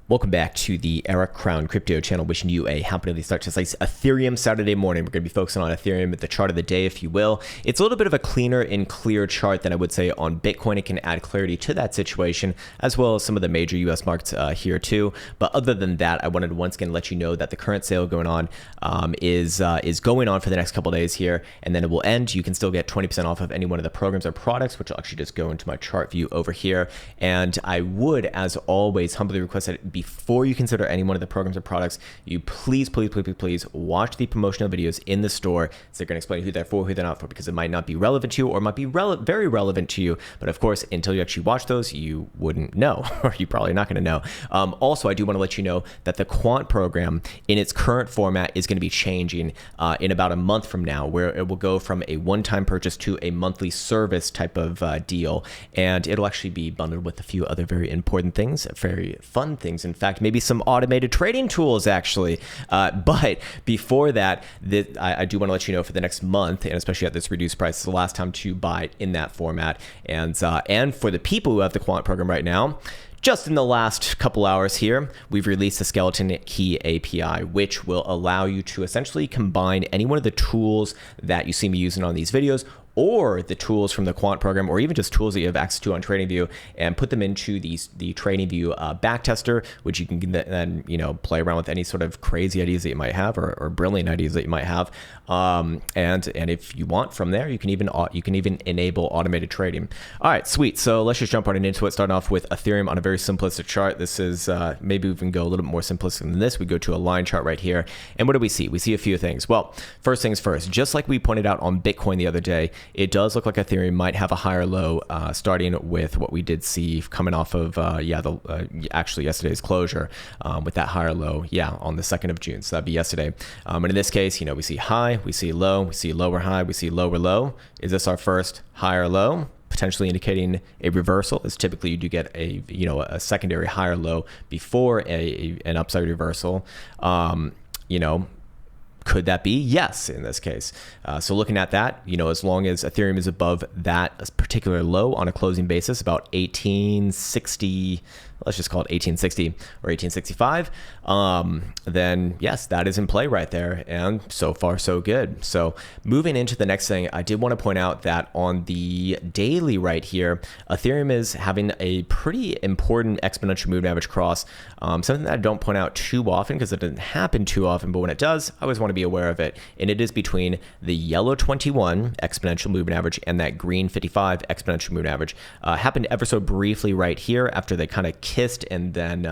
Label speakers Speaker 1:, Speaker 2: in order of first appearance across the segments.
Speaker 1: Welcome back to the Eric Krown Crypto channel, wishing you a happy start to this Ethereum Saturday morning. We're going to be focusing on Ethereum at the chart of the day, if you will. It's a little bit of a cleaner and clear chart than I would say on Bitcoin. It can add clarity to that situation, as well as some of the major US markets here too. But other than that, I wanted to once again let you know that the current sale going on is going on for the next couple of days here, and then it will end. You can still get 20% off of any one of the programs or products, which will actually just go into my chart view over here. And I would, as always, humbly request that before you consider any one of the programs or products, you please watch the promotional videos in the store. So they're going to explain who they're for, who they're not for, because it might not be relevant to you or might be very relevant to you. But of course, until you actually watch those, you wouldn't know, or you're probably not going to know. Also, I do want to let you know that the quant program in its current format is going to be changing in about a month from now, where it will go from a one-time purchase to a monthly service type of deal. And it'll actually be bundled with a few other very important things, very fun things. In fact, maybe some automated trading tools actually. But before that, I do want to let you know for the next month, and especially at this reduced price, it's the last time to buy it in that format. And for the people who have the quant program right now, just in the last couple hours here, we've released the skeleton key API, which will allow you to essentially combine any one of the tools that you see me using on these videos, or the tools from the quant program, or even just tools that you have access to on TradingView, and put them into the TradingView backtester, which you can then play around with any sort of crazy ideas that you might have, or brilliant ideas that you might have. And if you want from there, you can even enable automated trading. All right, sweet. So let's just jump right into it. Starting off with Ethereum on a very simplistic chart. This is maybe we can go a little bit more simplistic than this. We go to a line chart right here, and what do we see? We see a few things. Well, first things first. Just like we pointed out on Bitcoin the other day, it does look like Ethereum might have a higher low, starting with what we did see coming off of actually yesterday's closure, with that higher low, on the 2nd of June. So that'd be yesterday. And in this case, we see high, we see low, we see lower high, we see lower low. Is this our first higher low? Potentially indicating a reversal, as typically you do get a secondary higher low before an upside reversal. Could that be? Yes, in this case. So looking at that, as long as Ethereum is above that particular low on a closing basis, about 1860, let's just call it 1860 or 1865, then yes, that is in play right there. And so far, so good. So moving into the next thing, I did want to point out that on the daily right here, Ethereum is having a pretty important exponential moving average cross, something that I don't point out too often because it doesn't happen too often, but when it does, I always want to be aware of it. And it is between the yellow 21 exponential moving average and that green 55 exponential moving average. Happened ever so briefly right here after they kind of kissed and then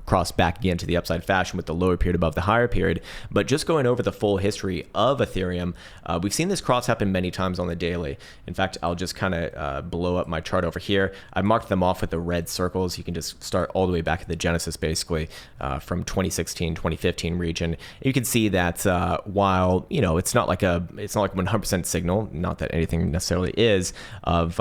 Speaker 1: crossed back again to the upside fashion with the lower period above the higher period. But just going over the full history of Ethereum, we've seen this cross happen many times on the daily. In fact, I'll just kind of blow up my chart over here. I marked them off with the red circles. You can just start all the way back at the genesis, basically, from 2016, 2015 region. You can see that while it's not like a 100% signal, not that anything necessarily is of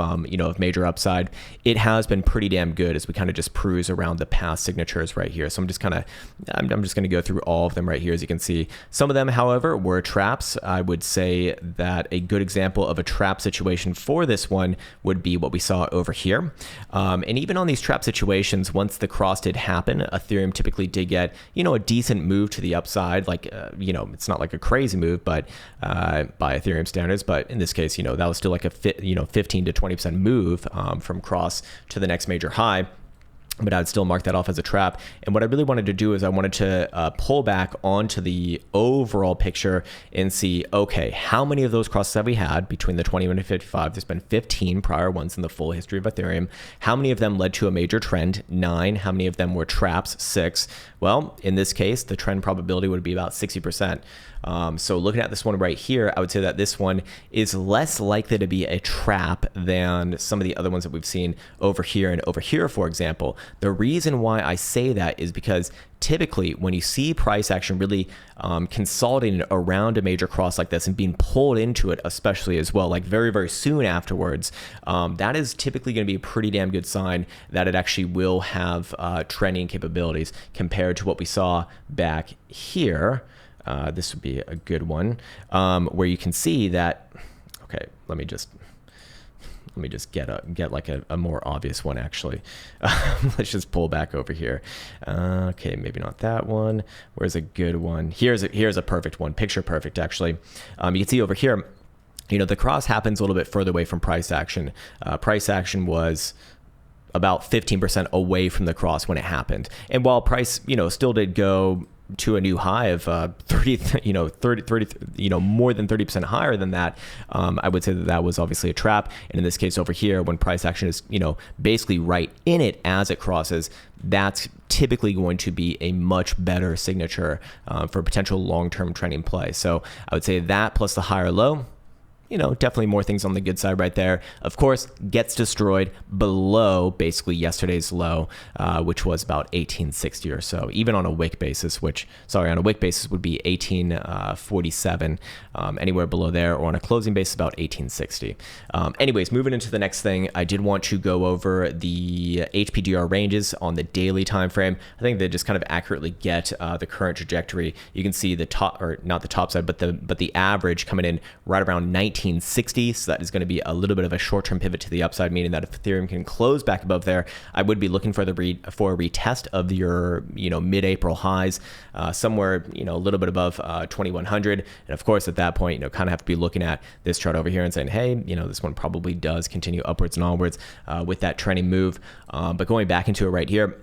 Speaker 1: major upside, it has been pretty damn good as we kind of just cruise around the past signatures right here. So I'm just going to go through all of them right here. As you can see, some of them, however, were traps. I would say that a good example of a trap situation for this one would be what we saw over here. And even on these trap situations, once the cross did happen, Ethereum typically did get, a decent move to the upside. Like, it's not like a crazy move, but by Ethereum standards, but in this case, that was still like a 15 to 20% move from cross to the next major high. But I'd still mark that off as a trap. And what I really wanted to do is I wanted to pull back onto the overall picture and see, okay, how many of those crosses have we had between the 21 and 55? There's been 15 prior ones in the full history of Ethereum. How many of them led to a major trend? 9. How many of them were traps? 6. Well, in this case, the trend probability would be about 60%. So looking at this one right here, I would say that this one is less likely to be a trap than some of the other ones that we've seen over here and over here, for example. The reason why I say that is because typically when you see price action really consolidating around a major cross like this and being pulled into it, especially as well, like very, very soon afterwards, that is typically going to be a pretty damn good sign that it actually will have trending capabilities compared to what we saw back here. This would be a good one, where you can see that, okay, let me just let me just get like a more obvious one actually. Let's just pull back over here. Okay, maybe not that one. Where's a good one? Here's a perfect one, picture perfect actually. You can see over here, the cross happens a little bit further away from price action. Price action was about 15% away from the cross when it happened. And while price, still did go to a new high of 30, more than 30% higher than that, I would say that was obviously a trap. And in this case over here, when price action is, basically right in it as it crosses, that's typically going to be a much better signature for potential long-term trending play. So I would say that plus the higher low, definitely more things on the good side right there. Of course, gets destroyed below basically yesterday's low, which was about 1860 or so, even on a wick basis, on a wick basis would be 1847, anywhere below there, or on a closing basis about 1860. Anyways, moving into the next thing, I did want to go over the HPGR ranges on the daily time frame. I think they just kind of accurately get the current trajectory. You can see the top, or not the top side, but the average coming in right around 1960. So that is going to be a little bit of a short-term pivot to the upside, meaning that if Ethereum can close back above there, I would be looking for a retest of your mid-April highs, somewhere a little bit above 2100. And of course, at that point, kind of have to be looking at this chart over here and saying, hey, this one probably does continue upwards and onwards with that trending move. But going back into it right here,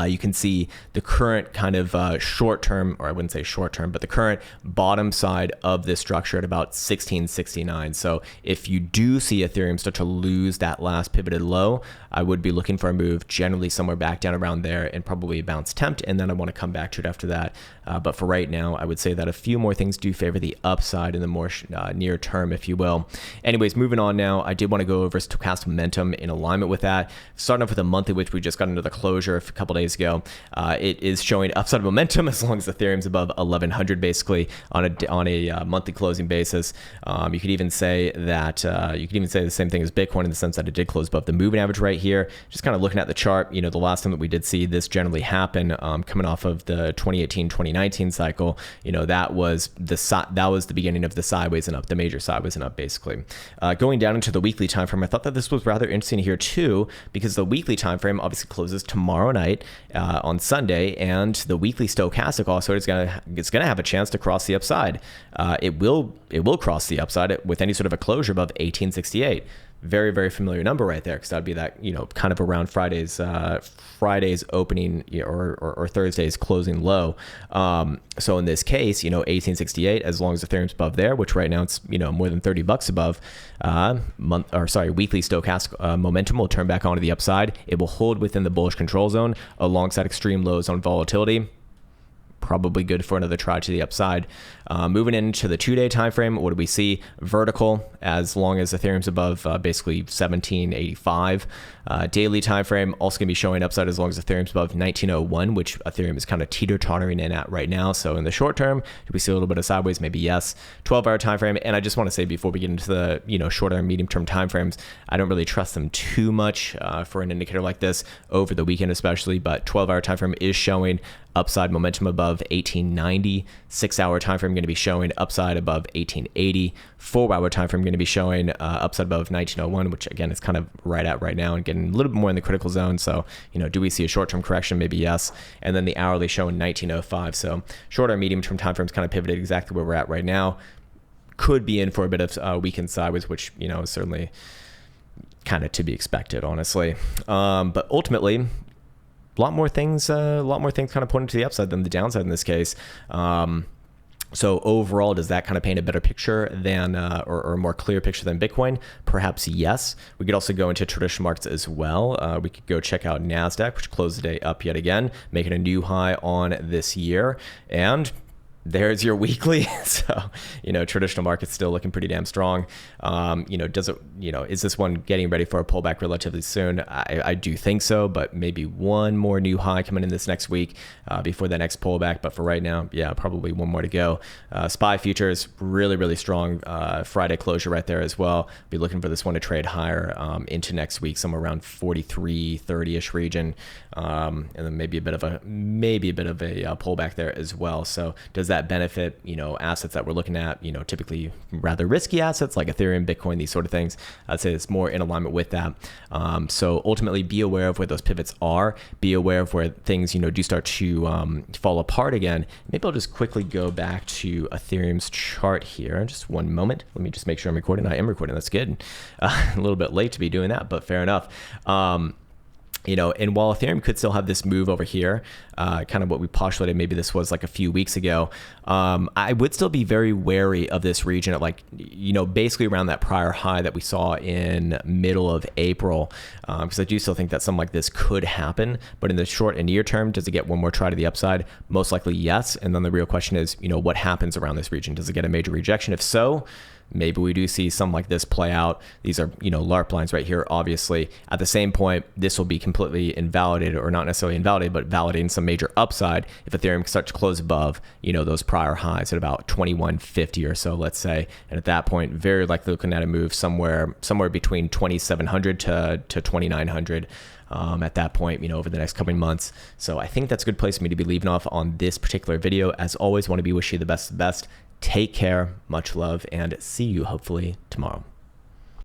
Speaker 1: you can see the current kind of short-term, or I wouldn't say short-term, but the current bottom side of this structure at about 1669. So if you do see Ethereum start to lose that last pivoted low, I would be looking for a move generally somewhere back down around there and probably a bounce tempt, and then I want to come back to it after that. But for right now, I would say that a few more things do favor the upside in the more near term, if you will. Anyways, moving on now, I did want to go over stochastic momentum in alignment with that. Starting off with a monthly, which we just got into the closure a couple days ago. It is showing upside momentum as long as Ethereum's above 1100 basically on a monthly closing basis. You could even say that the same thing as Bitcoin in the sense that it did close above the moving average right here. Just kind of looking at the chart, the last time that we did see this generally happen, coming off of the 2018-2019 cycle, that was the beginning of the sideways and up, the major sideways and up basically. Going down into the weekly time frame, I thought that this was rather interesting here too, because the weekly time frame obviously closes tomorrow night on Sunday, and the weekly stochastic also is gonna have a chance to cross the upside. It will cross the upside with any sort of a closure above 1868. Very, very familiar number right there, because that'd be that, kind of around Friday's opening or Thursday's closing low. So in this case, 1868, as long as Ethereum's above there, which right now it's, more than $30 above, weekly stochastic momentum will turn back onto the upside. It will hold within the bullish control zone alongside extreme lows on volatility. Probably good for another try to the upside. Moving into the 2-day time frame, what do we see? Vertical, as long as Ethereum's above basically 1785. Daily time frame also going to be showing upside as long as Ethereum's above 1901, which Ethereum is kind of teeter-tottering in at right now. So in the short term, do we see a little bit of sideways? Maybe yes. 12-hour time frame, and I just want to say before we get into the shorter and medium-term time frames, I don't really trust them too much for an indicator like this over the weekend especially, but 12-hour time frame is showing upside momentum above 1890. 6-hour time frame going to be showing upside above 1880. 4-hour time frame going to be showing upside above 1901, which again is kind of right now and getting a little bit more in the critical zone. So, do we see a short-term correction? Maybe yes. And then the hourly showing 1905. So shorter and medium-term time frames kind of pivoted exactly where we're at right now. Could be in for a bit of weekend sideways, which, is certainly kind of to be expected, honestly. But ultimately, a lot more things kind of pointing to the upside than the downside in this case. So overall, does that kind of paint a better picture than, or a more clear picture than Bitcoin? Perhaps yes. We could also go into traditional markets as well. We could go check out NASDAQ, which closed the day up yet again, making a new high on this year. And there's your weekly. So, traditional market's still looking pretty damn strong. Is this one getting ready for a pullback relatively soon? I do think so, but maybe one more new high coming in this next week before the next pullback. But for right now, yeah, probably one more to go. SPY futures, really, really strong Friday closure right there as well. Be looking for this one to trade higher into next week, somewhere around 43.30-ish region. And then maybe a bit of a pullback there as well. So does that that benefit, assets that we're looking at, typically rather risky assets like Ethereum, Bitcoin, these sort of things. I'd say it's more in alignment with that. So ultimately be aware of where those pivots are, be aware of where things, do start to fall apart again. Maybe I'll just quickly go back to Ethereum's chart here. Just one moment. Let me just make sure I'm recording. I am recording. That's good. A little bit late to be doing that, but fair enough. And while Ethereum could still have this move over here, kind of what we postulated, maybe this was like a few weeks ago, I would still be very wary of this region at basically around that prior high that we saw in middle of April, because I do still think that something like this could happen. But in the short and near term, does it get one more try to the upside? Most likely, yes. And then the real question is, what happens around this region? Does it get a major rejection? If so, maybe we do see something like this play out. These are, LARP lines right here, obviously. At the same point, this will be completely invalidated, or not necessarily invalidated, but validating some major upside if Ethereum starts to close above, those prior highs at about 2150 or so, let's say. And at that point, very likely looking at a move somewhere between 2700 to 2900. At that point, over the next coming months. So I think that's a good place for me to be leaving off on this particular video. As always, want to wish you the best of the best. Take care, much love, and see you hopefully tomorrow.